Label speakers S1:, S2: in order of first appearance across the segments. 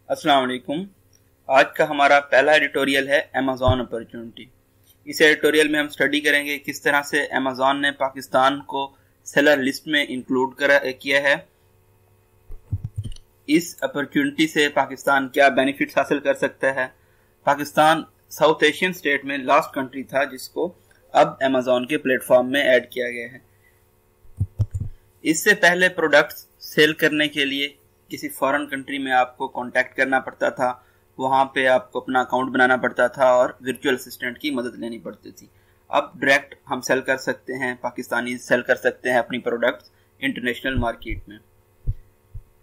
S1: अस्सलाम वालेकुम। आज का हमारा पहला एडिटोरियल है अमेज़ॉन अपॉर्चुनिटी। इस एडिटोरियल में हम स्टडी करेंगे किस तरह से अमेज़ॉन ने पाकिस्तान को सेलर लिस्ट में इंक्लूड किया है। इस अपॉर्चुनिटी से पाकिस्तान क्या बेनिफिट्स हासिल कर सकता है। पाकिस्तान साउथ एशियन स्टेट में लास्ट कंट्री था जिसको अब अमेज़ॉन के प्लेटफॉर्म में ऐड किया गया है। इससे पहले प्रोडक्ट्स सेल करने के लिए किसी फॉरेन कंट्री में आपको कांटेक्ट करना पड़ता था, वहां पे आपको अपना अकाउंट बनाना पड़ता था और वर्चुअल असिस्टेंट की मदद लेनी पड़ती थी। अब डायरेक्ट हम सेल कर सकते हैं, पाकिस्तानी सेल कर सकते हैं अपनी प्रोडक्ट्स इंटरनेशनल मार्केट में।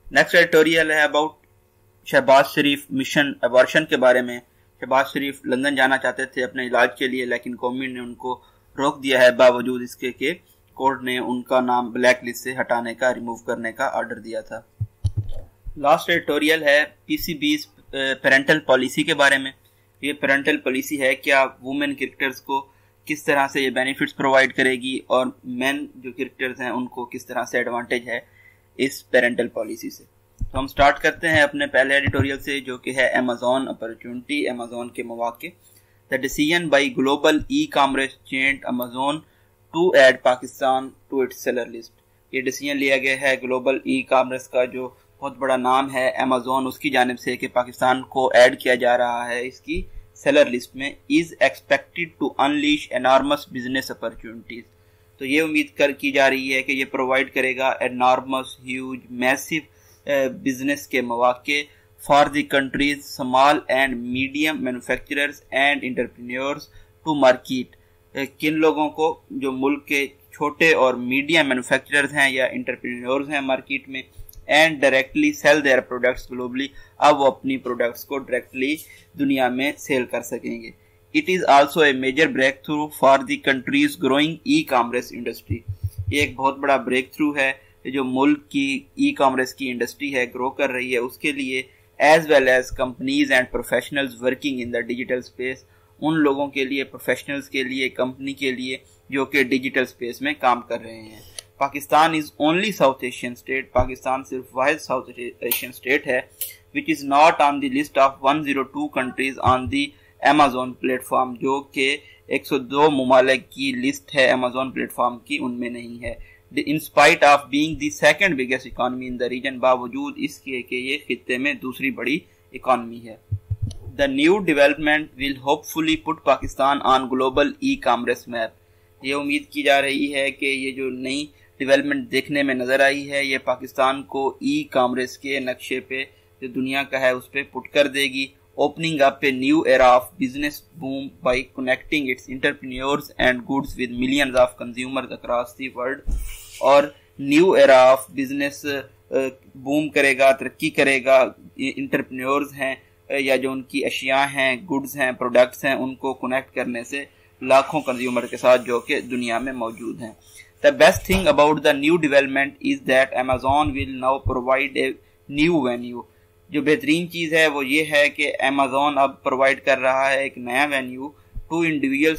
S1: नेक्स्ट एडिटोरियल है about Shahbaz Sharif mission abortion के बारे में। शहबाज शरीफ लंदन जाना चाहते थे अपने इलाज के लिए, लेकिन कौमी ने उनको रोक दिया है, बावजूद इसके कि कोर्ट ने उनका नाम ब्लैक लिस्ट से हटाने का, रिमूव करने का ऑर्डर दिया था। लास्ट एडिटोरियल है पीसीबीज पेरेंटल पॉलिसी के बारे में। ये पेरेंटल पॉलिसी है क्या वुमेन क्रिकेटर्स को किस तरह से ये बेनिफिट्स प्रोवाइड करेगी और मेन जो क्रिकेटर्स हैं उनको किस तरह से एडवांटेज है इस पेरेंटल पॉलिसी से। तो हम स्टार्ट करते हैं अपने पहले एडिटोरियल से, जो कि है अमेज़ॉन अपॉर्चुनिटी, अमेज़ॉन के मौके। The decision by global e commerce giant Amazon to add Pakistan to its seller list. ये डिसीजन लिया गया है ग्लोबल ई कॉमर्स का जो बहुत बड़ा नाम है अमेज़ॉन, उसकी जानिब से कि पाकिस्तान को ऐड किया जा रहा है इसकी सेलर लिस्ट में। Is expected to unleash enormous business opportunities. तो ये उम्मीद की जा रही है कि ये प्रोवाइड करेगा एनॉर्मस ह्यूज मैसिव बिजनेस के मौके for the countries small and medium manufacturers and entrepreneurs to market. किन लोगों को, जो मुल्क के छोटे और मीडियम मैन्युफैक्चरर्स हैं या एंटरप्रेन्योर्स हैं मार्केट में, and directly sell their products globally. अब वो अपनी प्रोडक्ट्स को डायरेक्टली दुनिया में सेल कर सकेंगे। It is also a major breakthrough for the countries growing e commerce industry. ये एक बहुत बड़ा ब्रेक थ्रू है जो मुल्क की ई कॉमर्स की इंडस्ट्री है, ग्रो कर रही है, उसके लिए, as well as companies and professionals working in the digital space. उन लोगों के लिए, प्रोफेशनल्स के लिए, कंपनी के लिए जो कि डिजिटल स्पेस में काम कर रहे हैं। Pakistan is only south Asian state. Pakistan सिर्फ वाहिद साउथ एशियन स्टेट है which is not on the list of 102 countries on the Amazon platform, जो कि 102 मुमालिक की लिस्ट है अमेज़ॉन प्लेटफॉर्म की, उनमें नहीं है। In spite of being the second biggest economy in the region, बावजूद इसके कि ये खित्ते में दूसरी बड़ी इकोनॉमी है। The new development will hopefully put Pakistan on global e commerce map. ये उम्मीद की जा रही है कि ये जो नई डेवलपमेंट देखने में नजर आई है ये पाकिस्तान को ई कॉमर्स के नक्शे पे जो दुनिया का है उस पे पुट कर देगी। Opening up a new era of business boom by connecting its entrepreneurs and goods with millions of consumers across the world. और new era of business boom करेगा, तरक्की करेगा। एंटरप्रेन्योर्स हैं या जो उनकी अशिया हैं, गुड्स हैं, प्रोडक्ट्स हैं, उनको कनेक्ट करने से लाखों कंज्यूमर के साथ जो कि दुनिया में मौजूद हैं। The best thing about the new development is that Amazon will now provide a new venue। जो बेहतरीन चीज है वो ये है कि Amazon अब प्रोवाइड कर रहा है एक नया वेन्यू टू इंडिविजुअल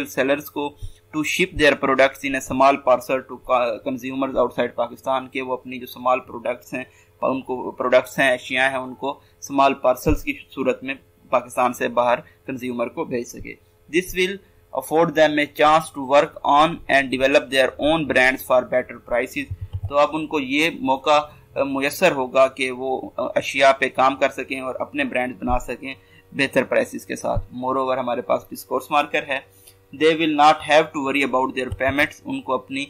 S1: सेलर्स को to ship their products in a small parcel to consumers outside Pakistan के। वो अपनी जो स्मॉल प्रोडक्ट्स हैं, उनको प्रोडक्ट्स हैं, अशिया हैं, उनको स्मॉल पार्सल्स की सूरत में पाकिस्तान से बाहर कंज्यूमर को भेज सके। This will afford them a chance to work on and develop their own brands for better prices। तो अब उनको ये मौका मुयस्सर होगा कि वो अशिया पे काम कर सकें और अपने ब्रांड्स बना सकें बेहतर प्राइसेस के साथ। मोरोवर हमारे पास डिस्कोर्स मार्कर है। They will not have to worry about their payments. उनको अपनी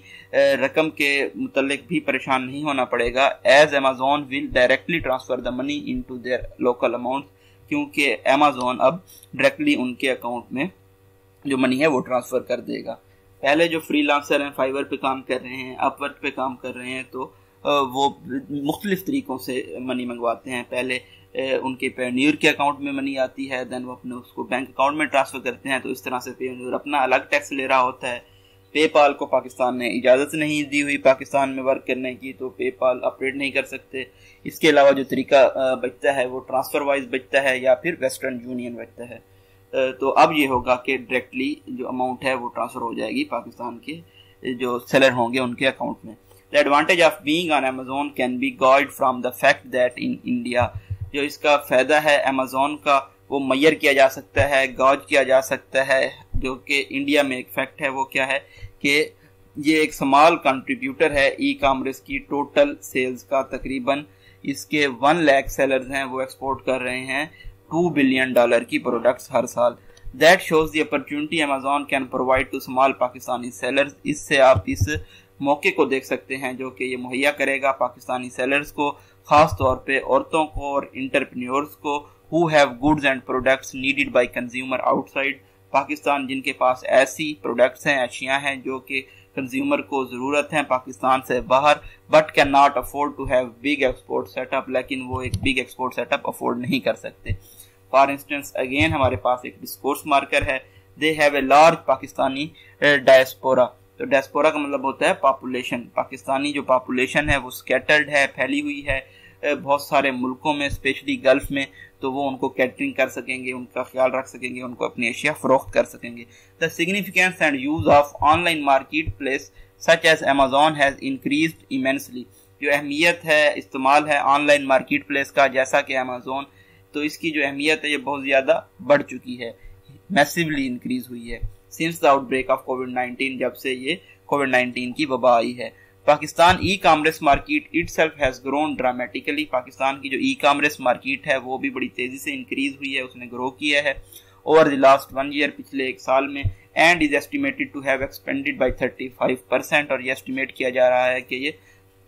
S1: रकम के मुतल्लिक भी परेशान नहीं होना पड़ेगा। As Amazon will directly transfer the money into their local amount, क्योंकि अमेज़ॉन अब डायरेक्टली उनके अकाउंट में जो मनी है वो ट्रांसफर कर देगा। पहले जो फ्रीलांसर हैं, फाइवर पे काम कर रहे हैं, अपवर्क पे काम कर रहे हैं, तो वो मुख्तलिफ तरीकों से मनी मंगवाते हैं। पहले उनके पेयोनियर के अकाउंट में मनी आती है, देन वो अपने उसको बैंक अकाउंट में ट्रांसफर करते हैं। तो इस तरह से पेयोनियर अपना अलग टैक्स ले रहा होता है। पेपाल को पाकिस्तान ने इजाज़त नहीं दी हुई पाकिस्तान में वर्क करने की, तो पेपाल ऑपरेट नहीं कर सकते। इसके अलावा जो तरीका बचता है वो ट्रांसफर वाइज बचता है या फिर वेस्टर्न यूनियन बचता है। तो अब ये होगा कि डायरेक्टली जो अमाउंट है वो ट्रांसफर हो जाएगी पाकिस्तान के जो सेलर होंगे उनके अकाउंट में। The advantage of being on Amazon can be got from the fact that in India जो इसका फायदा है अमेज़न का वो मेजर किया जा सकता है, गॉज किया जा सकता है, जो कि इंडिया में एक फैक्ट है। वो क्या है कि ये एक स्मॉल कंट्रीब्यूटर है ई कॉमर्स की टोटल सेल्स का। तकरीबन इसके 1 लाख सेलर्स हैं, वो एक्सपोर्ट कर रहे हैं $2 बिलियन की प्रोडक्ट्स हर साल। That shows the opportunity Amazon can provide to small Pakistani sellers. इससे आप इस मौके को देख सकते हैं जो कि ये मुहैया करेगा पाकिस्तानी सेलर्स को, खास तौर पे औरतों को और इंटरप्रेन्योर्स को who have goods and products needed by consumer outside Pakistan, जिनके पास ऐसी प्रोडक्ट्स हैं, अशियाँ हैं जो कि कंज्यूमर को ज़रूरत है पाकिस्तान से बाहर, but cannot afford to have big export setup, लेकिन वो एक बिग एक्सपोर्ट सेटअप अफोर्ड नहीं कर सकते। फॉर इंस्टेंस अगेन हमारे पास एक डिस्कोर्स मार्कर है, they have a large Pakistani diaspora. तो डायस्पोरा का मतलब होता है पॉपुलेशन। पाकिस्तानी जो पॉपुलेशन है वो स्कैटर्ड है, फैली हुई है बहुत सारे मुल्कों में, स्पेशली गल्फ में, तो वो उनको कैटरिंग कर सकेंगे, उनका ख्याल रख सकेंगे, उनको अपनी अशिया फरोख्त कर सकेंगे। The significance and use of online marketplace such as Amazon has increased immensely. जो अहमियत है, इस्तेमाल है ऑनलाइन मार्केट प्लेस का, जैसा कि अमेज़न, तो इसकी जो अहमियत है ये बहुत ज़्यादा बढ़ चुकी है, मैसिवली इंक्रीज हुई है सिंस द आउटब्रेक ऑफ कोविड-19, जब से ये कोविड-19 की वबा आई है। Pakistan e commerce market itself has grown dramatically. Pakistan की जो ई कॉमर्स मार्केट है वो भी बड़ी तेजी से इंक्रीज हुई है, उसने ग्रो किया है ओवर द लास्ट 1 ईयर, पिछले 1 साल में, and is estimated to have expended by 35%। और ये एस्टिमेट किया जा रहा है कि ये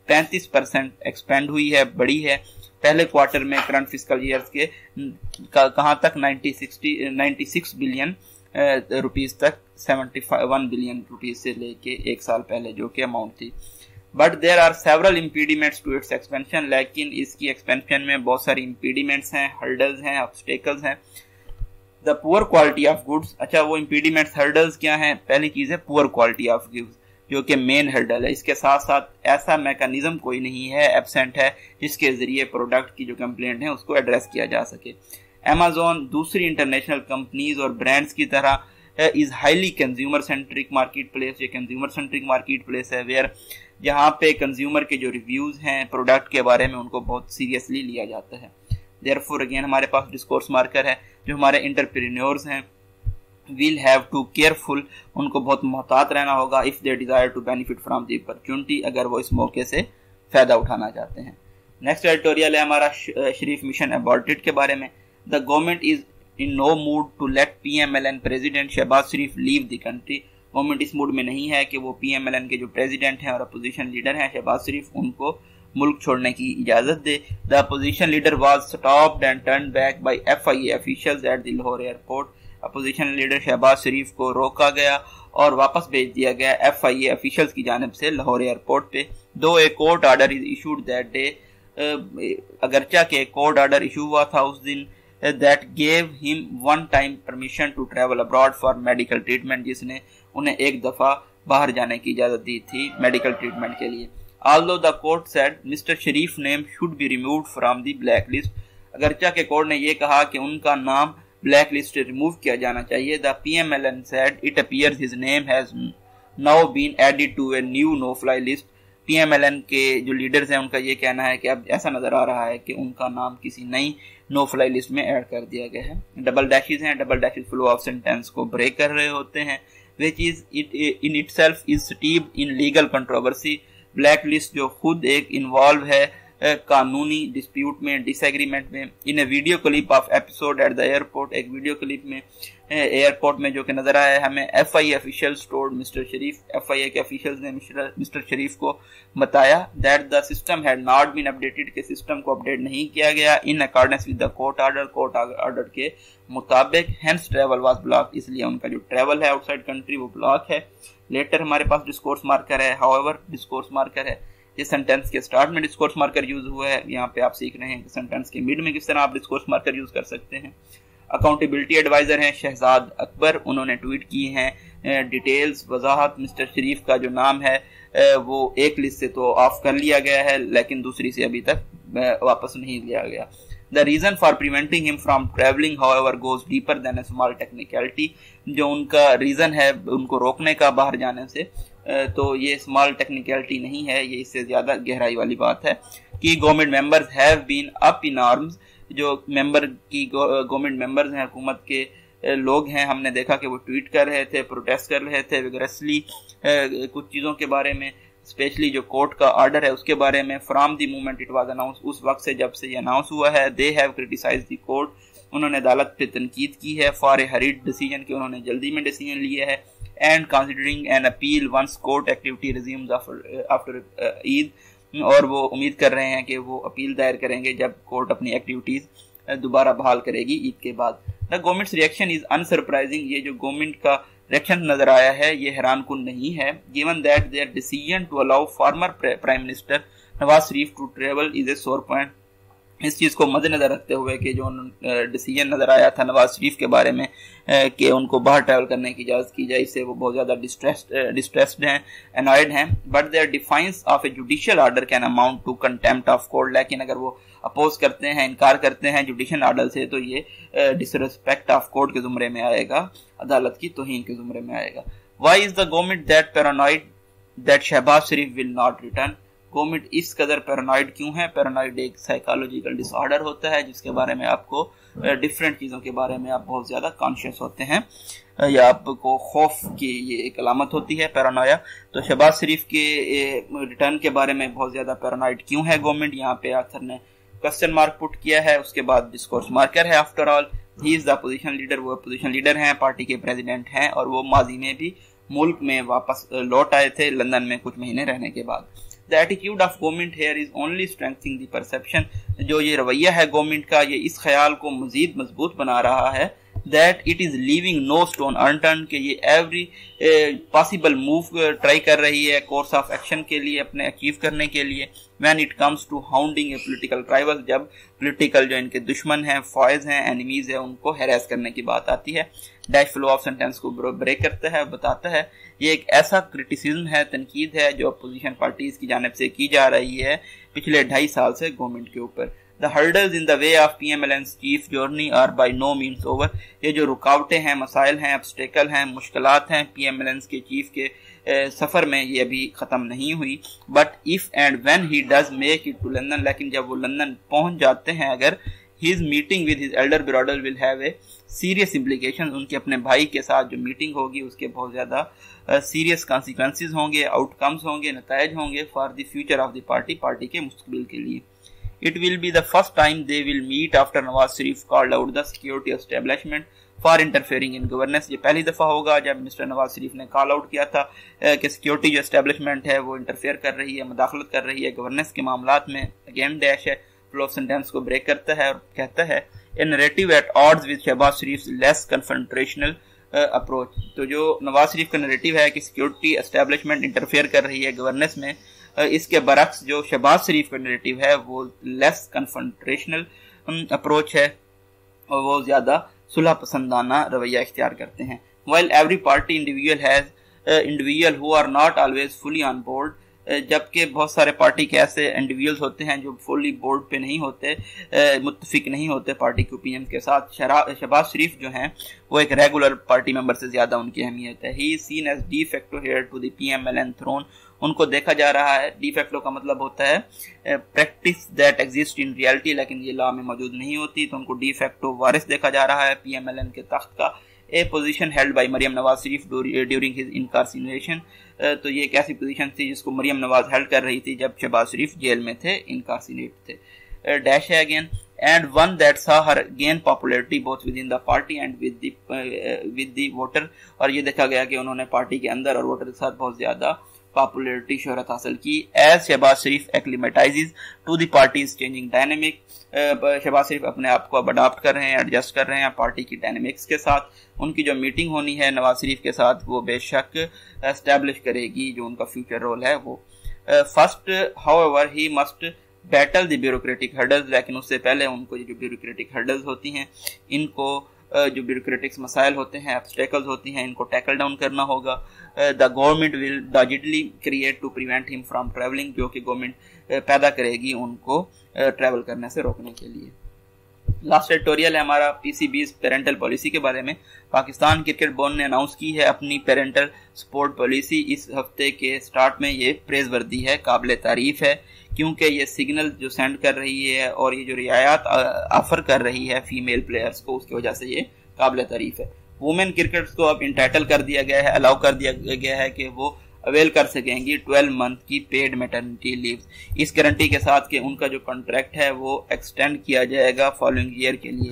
S1: 35% एक्सपेंड हुई है, बड़ी है। पहले क्वार्टर में करंट फिस्कल ईयर्स के कहाँ तक 96 बिलियन रुपीज तक 71 बिलियन रुपीज से लेके 1 साल पहले जो कि अमाउंट थी। But there are several impediments to its expansion, लेकिन इसकी एक्सपेंशन में बहुत सारी इम्पीडिमेंट्स हैं, हर्डल्स हैं, ऑब्स्टेकल्स हैं। The poor quality of goods, अच्छा वो इम्पीडिमेंट्स हर्डल्स क्या हैं? पहली चीज है पुअर क्वालिटी ऑफ गुड्स, जो कि मेन हर्डल है। इसके साथ साथ ऐसा मैकेनिज्म कोई नहीं है, एब्सेंट है, जिसके जरिए प्रोडक्ट की जो कंप्लेंट है उसको एड्रेस किया जा सके। अमेज़न दूसरी इंटरनेशनल कंपनीज और ब्रांड्स की तरह is highly consumer centric market place. ये कंज्यूमर सेंट्रिक मार्केट प्लेस है वेयर जहाँ पे कंज्यूमर के जो रिव्यूज हैं प्रोडक्ट के बारे में उनको बहुत सीरियसली लिया जाता है। देयरफॉर अगेन हमारे पास डिस्कोर्स मार्कर है, जो हमारे एंटरप्रेन्योर्स हैं विल हैव टू केयरफुल, उनको बहुत मोहतात रहना होगा if they desire to benefit from the opportunity, अगर वो इस मौके से फायदा उठाना चाहते हैं। नेक्स्ट एडिटोरियल है हमारा शरीफ मिशन अबॉर्टेड के बारे में। The government is in no mood to let PMLN president Shahbaz Sharif leave the country. Government इस मूड में नहीं है कि वो PMLN के जो प्रेसिडेंट हैं और अपोजिशन लीडर हैं शहबाज शरीफ, उनको मुल्क छोड़ने की इजाजत दे। The opposition leader was stopped and turn back by FIA officials at the Lahore airport. Opposition leader Shehbaz Sharif को रोका गया और वापस भेज दिया गया FIA ऑफिशियल्स की जानिब से लाहौर एयरपोर्ट पे। Though a court order is issued that day, अगरचा के कोर्ट ऑर्डर इशू हुआ था उस दिन, that gave him one time permission to travel abroad for medical treatment, जिसने उन्हें एक दफा बाहर जाने की इजाजत दी थी मेडिकल ट्रीटमेंट के लिए। Although the court said Mr. Sharif name should be removed from the blacklist, अगरचा के कोर्ट ने ये कहा कि उनका नाम ब्लैक लिस्ट से रिमूव किया जाना चाहिए। The PMLN said it appears his name has now been added to a new no-fly list। PMLN के जो लीडर्स हैं उनका ये कहना है कि अब ऐसा नजर आ रहा है कि उनका नाम किसी नई नो फ्लाई लिस्ट में ऐड कर दिया गया है। डबल डैशेस हैं, double dashes flow of sentence को ब्रेक कर रहे होते हैं, which is in itself is steeped in legal controversy. Black list जो खुद एक इन्वॉल्व है कानूनी डिस्प्यूट में, डिसएग्रीमेंट में। In a video clip of episode at the airport, एक वीडियो क्लिप में एयरपोर्ट में जो कि नजर आया है हमें, FIA officials told mister Sharif, FIA के ऑफिशियल्स ने मिस्टर शरीफ को बताया that the system had not been updated, के सिस्टम को अपडेट नहीं किया गया in accordance with the court order के मुताबिक, हेंस ट्रैवल वाज ब्लॉक, इसलिए उनका जो ट्रैवल है आउटसाइड कंट्री वो ब्लॉक है। लेटर हमारे पास डिस्कोर्स मार्कर है, हाउएवर डिस्कोर्स मार्कर है। इस सेंटेंस के स्टार्ट में डिस्कोर्स मार्कर यूज हुआ है, यहाँ पे आप सीख रहे हैं कि सेंटेंस के मिड में किस तरह आप डिस्कोर्स मार्कर यूज कर सकते हैं। अकाउंटेबिलिटी एडवाइजर हैं शहजाद अकबर, उन्होंने ट्वीट की हैं डिटेल्स, वजाहत। मिस्टर शरीफ का जो नाम है वो एक लिस्ट से तो ऑफ कर लिया गया है, लेकिन दूसरी से अभी तक वापस नहीं लिया गया। The reason for preventing him from traveling, however, goes deeper than a small technicality। जो उनका रीजन है उनको रोकने का बाहर जाने से, तो ये स्मॉल टेक्निकलिटी नहीं है, ये इससे ज़्यादा गहराई वाली बात है कि government members have been up in arms. जो मेंबर की गवर्नमेंट मेंबर्स हैं, हुकूमत के लोग हैं, हमने देखा कि वो ट्वीट कर रहे थे, प्रोटेस्ट कर रहे थे विगरसली कुछ चीज़ों के बारे में, स्पेशली जो कोर्ट का ऑर्डर है उसके बारे में। From the moment it was announce, उस वक्त से जब से ये अनाउंस हुआ है, they have criticise the court, उन्होंने अदालत पे तनकीद की है फॉर ए हरीड डिसीजन, कि उन्होंने जल्दी में डिसीजन लिया है। And considering an appeal once court activity resumes after Eid, और वो उम्मीद कर रहे हैं कि वो अपील दायर करेंगे जब कोर्ट अपनी एक्टिविटीज दोबारा बहाल करेगी ईद के बाद। द गवर्नमेंट्स रिएक्शन इज अनसरप्राइजिंग, ये जो गवर्नमेंट का रिएक्शन नजर आया है ये हैरान कुन नहीं है। Given that their decision to allow former prime minister Nawaz Sharif to travel is a sore point. इस चीज़ को मद्देनजर रखते हुए कि जो डिसीजन नज़र आया था नवाज शरीफ के बारे में कि उनको बाहर ट्रैवल करने की इजाज़त की जाए, इससे वो बहुत ज़्यादा डिस्ट्रेस्ड हैं, एनॉयड हैं। But their defiance of a judicial order can amount to contempt of court, लेकिन अगर वो अपोज करते हैं, इनकार करते हैं जुडिशियल ऑर्डर से, तो ये डिसरिस्पेक्ट ऑफ कोर्ट के ज़ुमरे में आएगा, अदालत की तौहीन के ज़ुमरे में आएगा। Why is the government that paranoid that Shahbaz Sharif will not return? Government इस कदर पैरानॉइड क्यों है? पैरानॉइड एक साइकोलॉजिकल डिसऑर्डर होता है जिसके बारे में आपको डिफरेंट चीज़ों के बारे में आप बहुत ज़्यादा कॉन्शियस होते हैं, या आपको खौफ की ये एक अलामत होती है पैरानोया। तो शहबाज शरीफ के रिटर्न के बारे में बहुत ज़्यादा पैरानॉइड क्यों है गवर्नमेंट? यहाँ पे आखिर ने क्वेश्चन मार्क पुट किया है, उसके बाद डिस्कोर्स मार्कर है। After all he is the opposition leader, वो अपोजिशन लीडर हैं, पार्टी के प्रेसिडेंट हैं, और वो माजी में भी मुल्क में वापस लौट आए थे लंदन में कुछ महीने रहने के बाद। The attitude of government here is only strengthening the perception, जो ये रवैया है गवर्नमेंट का, ये इस ख्याल को मजीद मजबूत बना रहा है that it is leaving no stone unturned, कि ये every possible move ट्राई कर रही है कोर्स ऑफ एक्शन के लिए, अपने अचीव करने के लिए। when it comes to hounding a political rivals, जब पोलिटिकल जो इनके दुश्मन हैं, फॉइज हैं, एनिमीज हैं, उनको हैरेस करने की बात आती है। डैश फ्लो ऑफ सेंटेंस को ब्रेक करता है, बताता है ये एक ऐसा क्रिटिसिज्म है, तनकीद है जो अपोजिशन पार्टीज की जानिब से की जा रही है पिछले 2.5 साल से गवर्नमेंट के ऊपर। The hurdles in the way of PMLN's chief journey are by no means over, ये जो रुकावटें हैं, मसाइल हैं, ऑब्स्टेकल हैं, मुश्किलात हैं PMLN's के चीफ के सफ़र में, ये अभी ख़त्म नहीं हुई। But if and when he does make it to London, लेकिन जब वो लंदन पहुंच जाते हैं, अगर his meeting with his elder brother will have a serious implications, उनके अपने भाई के साथ जो मीटिंग होगी उसके बहुत ज़्यादा सीरियस कॉन्सिक्वेंसेज होंगे, आउटकम्स होंगे, नतायज होंगे for the future of the party, party के मुस्तकबिल के लिए। It will be the first time they will meet after Nawaz Sharif called out the security establishment for interfering in governance। ये पहली दफ़ा होगा जब मिस्टर नवाज शरीफ ने कॉल आउट किया था कि सिक्योरिटी जो एस्टेब्लिशमेंट है वो इंटरफेयर कर रही है, मदाखलत कर रही है गवर्नेंस के मामलात में। अगेन डैश है, फ्लो ऑफ सेंटेंस को ब्रेक करता है और कहता है a narrative at odds with Shehbaz Sharif less confrontational approach. तो जो नवाज शरीफ का नैरेटिव है कि सिक्योरिटी एस्टेब्लिशमें इंटरफेयर कर रही है गवर्नेंस में, इसके बरक्स जो शहबाज शरीफ का नैरेटिव है वो लेस कन्फ्रंटेशनल अप्रोच है और वो ज़्यादा सुलह पसंदाना रवैया इख्तियार करते हैं। While every party individual who are not always fully on board, जबकि बहुत सारे पार्टी के ऐसे इंडिविजुअल्स होते हैं जो फुली बोर्ड पे नहीं होते, मुत्तफिक नहीं होते पार्टी के ओपिनियन के साथ। शहबाज शरीफ जो हैं वो एक रेगुलर पार्टी मेंबर से ज़्यादा उनकी अहमियत है। He is seen as de facto heir to the PMLN throne, उनको देखा जा रहा है, डी फैक्टो का मतलब होता है practice that exist in reality, लेकिन ये लॉ में मौजूद नहीं होती, तो उनको डी फैक्टो वारिस देखा जा रहा है PMLN के तख्त का। A position held by Maryam Nawaz Sharif during his incarceration, तो ये एक ऐसी पोजीशन थी जिसको मरियम नवाज हेल्ड कर रही थी जब शहबाज शरीफ जेल में थे, इनकार्सिनेट थे। डैश है again, and one that saw her gain popularity both within the party and with the voter, और ये देखा गया कि उन्होंने पार्टी के अंदर और वोटर के साथ बहुत ज्यादा पॉपुलैरिटी शोहरत हासिल की। As Shehbaz Sharif acclimatises to the party's changing dynamic, Shehbaz Sharif अपने आप को अब अडॉप्ट कर रहे हैं, एडजस्ट कर रहे हैं पार्टी की डायनेमिक्स के साथ। उनकी जो मीटिंग होनी है नवाज शरीफ के साथ वो बेशक एस्टैब्लिश करेगी जो उनका फ्यूचर रोल है वो। First however he must battle the bureaucratic hurdles, लेकिन उससे पहले उनको जो ब्यूरोक्रेटिक हर्डल्स होती हैं, इनको जो ब्यूरोक्रेटिक्स मसाइल होते हैं, ऑब्स्टेकल्स होती हैं, इनको टैकल डाउन करना होगा। The government will dodgily create to prevent him from travelling, जो कि गवर्नमेंट पैदा करेगी उनको ट्रैवल करने से रोकने के लिए। लास्ट एडिटोरियल है हमारा पीसीबी's पेरेंटल पॉलिसी के बारे में। पाकिस्तान क्रिकेट बोर्ड ने अनाउंस की है अपनी पेरेंटल सपोर्ट पॉलिसी। इस हफ्ते के स्टार्ट में ये प्रेज वर्दी है, काबिल तारीफ है, क्योंकि ये सिग्नल जो सेंड कर रही है और ये जो रियायत ऑफर कर रही है फीमेल प्लेयर्स को, उसकी वजह से ये काबिल तारीफ है। वुमेन क्रिकेटर्स को अब इंटाइटल कर दिया गया है, अलाउ कर दिया गया है कि वो अवेल कर सकेंगी 12 मंथ की पेड मैटरनिटी लीव, इस गारंटी के साथ कि उनका जो कॉन्ट्रैक्ट है वो एक्सटेंड किया जाएगा फॉलोइंग ईयर के लिए।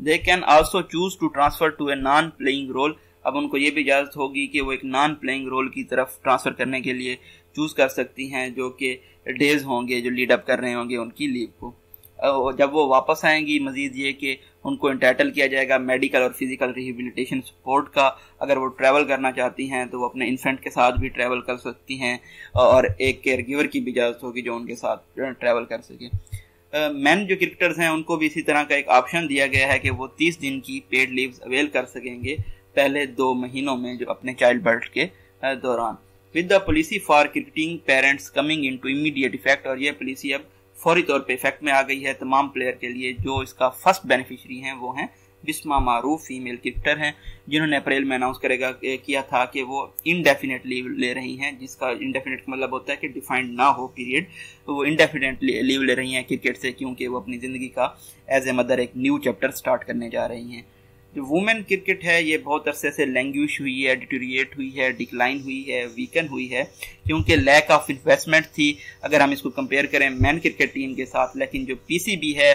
S1: They can also choose to transfer to a non playing role. अब उनको ये भी इजाजत होगी कि वो एक नॉन प्लेइंग रोल की तरफ ट्रांसफर करने के लिए चूज कर सकती हैं, जो कि डेज होंगे जो लीड अप कर रहे होंगे उनकी लीव को। जब वो वापस आएंगी, मजीद ये कि उनको इंटाइटल किया जाएगा मेडिकल और फिजिकल रिहेबिलिटेशन सपोर्ट का। अगर वो ट्रैवल करना चाहती हैं तो वो अपने इन्फेंट के साथ भी ट्रैवल कर सकती हैं और एक केयर गिवर की भी इजाज़त होगी जो उनके साथ ट्रैवल कर सके। मैन जो क्रिकेटर्स हैं उनको भी इसी तरह का एक ऑप्शन दिया गया है कि वो 30 दिन की पेड लीव्स अवेल कर सकेंगे पहले 2 महीनों में जो अपने चाइल्ड बर्थ के दौरान। With the policy for cricketing parents coming into immediate effect, और ये पॉलिसी अब फौरी तौर पे इफेक्ट में आ गई है तमाम प्लेयर के लिए। जो इसका फर्स्ट बेनिफिशरी हैं वो हैं बिस्मा मारूफ, फीमेल क्रिकेटर हैं, जिन्होंने अप्रैल में अनाउंस किया था कि वो इंडेफिनेट लीव ले रही हैं, जिसका इंडेफिनेट मतलब होता है कि डिफाइंड ना हो पीरियड। तो वो इंडेफिनेट लीव ले रही हैं क्रिकेट से, क्योंकि वो अपनी ज़िंदगी का एज ए मदर एक न्यू चैप्टर स्टार्ट करने जा रही हैं। जो वुमेन क्रिकेट है ये बहुत अरसे से लैंग्विश हुई है, डिटोरिएट हुई है, डिक्लाइन हुई है, वीकन हुई है, क्योंकि लैक ऑफ इन्वेस्टमेंट थी अगर हम इसको कंपेयर करें मैन क्रिकेट टीम के साथ। लेकिन जो पीसीबी है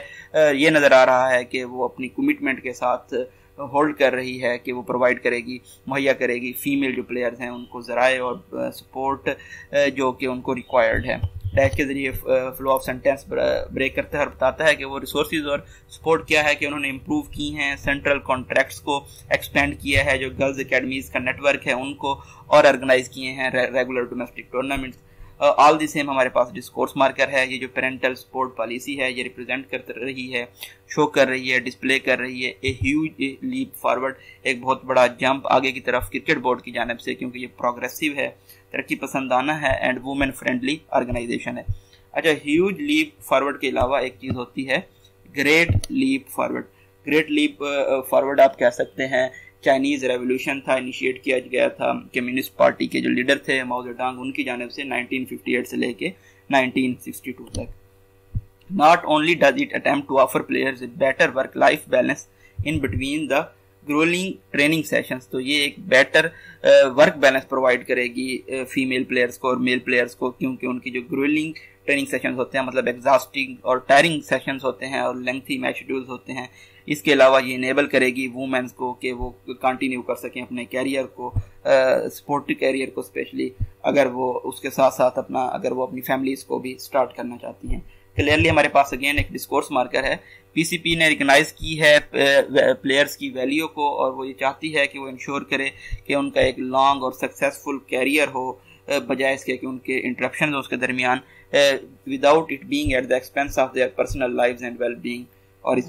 S1: ये नज़र आ रहा है कि वो अपनी कमिटमेंट के साथ होल्ड कर रही है कि वो प्रोवाइड करेगी, मुहैया करेगी फीमेल जो प्लेयर्स हैं उनको ज़राए और सपोर्ट जो कि उनको रिक्वायर्ड है। टैग के जरिए फ्लो ऑफ सेंटेंस ब्रेक करता है और बताता है कि वो रिसोर्सेज और सपोर्ट क्या है कि उन्होंने इम्प्रूव की हैं, सेंट्रल कॉन्ट्रैक्ट्स को एक्सपेंड किया है, जो गर्ल्स एकेडमीज का नेटवर्क है उनको और ऑर्गेनाइज किए हैं regular domestic tournaments. All the same हमारे पास डिस्कोर्स मार्कर है। ये जो पेरेंटल सपोर्ट पॉलिसी है ये रिप्रेजेंट कर रही है, शो कर रही है, डिस्प्ले कर रही है ए ह्यूज लीप फॉरवर्ड, एक बहुत बड़ा जंप आगे की तरफ क्रिकेट बोर्ड की जानिब से, क्योंकि ये प्रोग्रेसिव है, तरक्की पसंदाना है एंड वुमेन फ्रेंडली ऑर्गेनाइजेशन है। अच्छा, ह्यूज लीप फॉरवर्ड के अलावा एक चीज़ होती है great leap forward. Great leap forward आप कह सकते हैं चाइनीज़ रेवोल्यूशन था, इनिशिएट किया गया था कम्युनिस्ट पार्टी के जो लीडर थे माओ जेडोंग, उनकी जानिब से 1958 से लेके 1962 तक। Not only does it attempt to offer players a better work life balance in between the growling training sessions, तो ये एक बेटर वर्क बैलेंस प्रोवाइड करेगी फीमेल प्लेयर्स को और मेल प्लेयर्स को, क्योंकि उनकी जो ग्रोलिंग ट्रेनिंग सेशंस होते हैं मतलब एग्जॉस्टिंग और टायरिंग सेशंस होते हैं और लेंथी मैच शेड्यूल्स होते हैं। इसके अलावा ये इनेबल करेगी वुमेन्स को कि वो कंटिन्यू कर सकें अपने कैरियर को, स्पोर्टिव कैरियर को, स्पेशली अगर वो उसके साथ साथ अगर वो अपनी फैमिलीज को भी स्टार्ट करना चाहती हैं। क्लियरली हमारे पास अगेन एक डिस्कोर्स मार्कर है। पीसीपी ने रिकग्नाइज की है प्लेयर्स की वैल्यू को और वो ये चाहती है कि वो इंश्योर करे कि उनका एक लॉन्ग और सक्सेसफुल कैरियर हो, बजाय इसके कि उनके इंटरप्शन हो उसके दरमियान, without it being at the expense of their personal lives and well being, और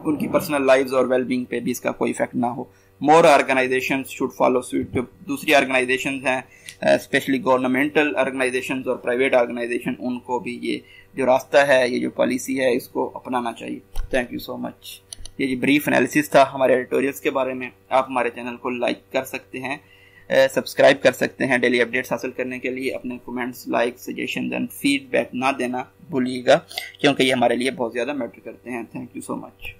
S1: उनकी पर्सनल लाइव्स और वेल बीइंग पे भी इसका कोई इफेक्ट ना हो। मोर ऑर्गेनाइजेशंस शुड फॉलो सूट। जो दूसरी ऑर्गेनाइजेशंस हैं स्पेशली गवर्नमेंटल ऑर्गेनाइजेशंस और प्राइवेट ऑर्गेनाइजेशन, उनको भी ये जो रास्ता है, ये जो पॉलिसी है, इसको अपनाना चाहिए। Thank you so much. ये जो ब्रीफ एनालिसिस था हमारे एडिटोरियल्स के बारे में। आप हमारे चैनल को लाइक कर सकते हैं, सब्सक्राइब कर सकते हैं। डेली अपडेट्स हासिल करने के लिए अपने comments, like, suggestion and feedback ना देना भूलिएगा, क्योंकि ये हमारे लिए बहुत ज़्यादा मैटर करते हैं। Thank you so much.